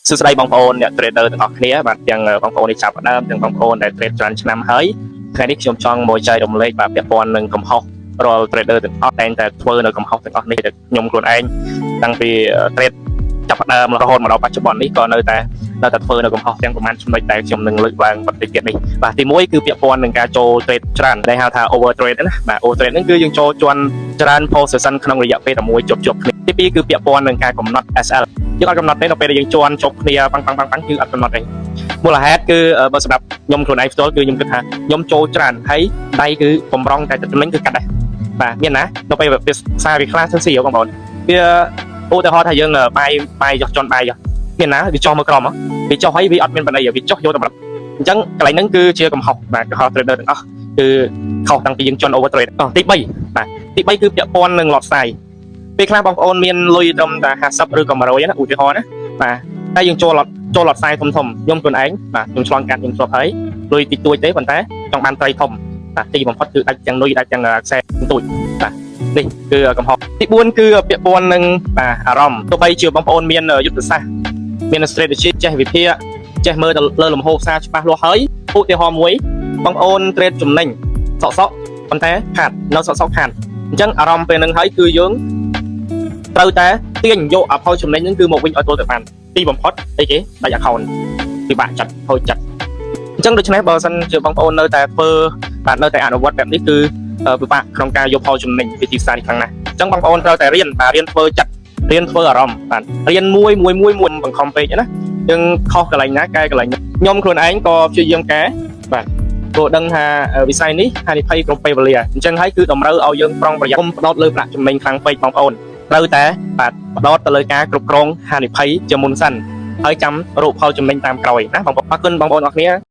សួស្តីបងប្អូនអ្នក trader ទាំងអស់គ្នាបាទទាំងបងប្អូនដែលចាប់ផ្ដើមទាំងបងប្អូនដែល trade ច្រើនឆ្នាំហើយថ្ងៃនេះខ្ញុំចង់មកចែករំលែកបាទពាក់ព័ន្ធនឹងកំហុសរាល់ trader ទាំងអស់តែងតែធ្វើនៅកំហុសទាំងអស់នេះខ្ញុំខ្លួនឯងតាំងពី trade ចាប់ផ្ដើមរហូតមកដល់បច្ចុប្បន្ននេះក៏នៅតែធ្វើនៅកំហុសទាំងប្រមាណចំណុចដែលខ្ញុំនឹងលើកឡើងបន្តិចទៀតនេះបាទទី1គឺពាក់ព័ន្ធនឹងការចូល trade ច្រើនដែលហៅថា over trade ណាបាទ over trade ហ្នឹងគឺយើងចូលជាន់ច្រើន position ក្នុងរយៈពេលតែមួយជប់គ្នាទី2គឺពាក់ព័ន្ធនឹងការកំណត់ SL យើងអត់កំណត់ទេនៅពេលដែលយើងជន់ជប់គ្នាប៉ាំងគឺអត់កំណត់ទេមូលហេតុគឺបើសម្រាប់ខ្ញុំខ្លួនឯងផ្ទាល់គឺខ្ញុំគិតថាខ្ញុំចូលច្រើនហើយដៃគឺបំរុងតែចំណេញគឺកាត់ដែរបាទមានណានៅពេលវាផ្សារវាខ្លះសិនស៊ីបងប្អូនវាឧទាហរណ៍ថាយើងបាយចោះជន់បាយមានណាវាចោះមើលក្រមវាចោះហើយវាអត់មានបណ្ដៃវាចោះយកតម្រាប់អញ្ចឹងកន្លែងហ្នឹងគឺជាកំហុសបាទកំហុស trader ទាំងអស់គឺខុសតាំងពីយើងជន់ over trade ទី3បាទទី3គឺពាក់ព័ន្ធនឹងlot sizeពេលខ្លះបងប្អូនមានលុយត្រឹមតែ50ឬក៏100ណាឧទាហរណ៍ណាបាទតែយើងចូលlot size ធំខ្ញុំខ្លួនឯងបាទខ្ញុំឆ្លងកាត់ខ្ញុំធ្លាប់ហើយលុយតិចតួចទេប៉ុន្តែចង់បានត្រីធំបាទទីបំផុតគឺដាច់ទាំងលុយដាច់ទាំងខ្សែតូចបាទនេះគឺកំហុសទី4គឺពាក់ព័ន្ធនឹងបាទអារម្មណ៍ទោះបីជាបងប្អូនមានយុទ្ធសាស្ត្រមាន strategy ចេះវិភាគចេះមើលទៅលើលំហូរផ្សារច្បាស់លាស់ហើយឧទាហរណ៍មួយបងប្អូន trade ចំណេញសក់ប៉ុន្តែខាតនៅសក់ខាតអញ្ចឹងអារម្មណ៍ពេលហ្នឹងហើយគឺយើងត្រូវតែទាញយកអផលចំណេញហ្នឹងគឺមកវិញឲ្យទល់ទៅបានទីបំផុតអីគេដាច់ account ពិបាកចិត្តហូចចិត្តអញ្ចឹងដូច្នេះបើសិនជាបងប្អូននៅតែធ្វើបាទនៅតែអនុវត្តបែបនេះគឺពិបាកក្នុងការយកផលចំណេញពីទីផ្សារនេះខ្លាំងណាស់អញ្ចឹងបងប្អូនត្រូវតែរៀនធ្វើចិត្តរៀនធ្វើអារម្មណ៍បាទរៀនមួយបង្ខំពេកណាយើងខុសកន្លែងណាកែកន្លែងខ្ញុំខ្លួនឯងក៏ព្យាយាមកែបាទព្រោះដឹងថាវិស័យនេះហានិភ័យគ្រប់ពេលវេលាអញ្ចឹងហើយគឺតម្រូវឲ្យយើងប្រុងប្រយ័ត្នផ្ដោតលើប្រាក់ចំណេញខ្លាំងពេកបងប្អូនត្រូវតែបាទផ្ដោតទៅលើការគ្រប់គ្រងហានិភ័យជាមុនសិនហើយចាំរកផលចំណេញតាមក្រោយណាបងប្អូនអរគុណបងប្អូនអរគ្នា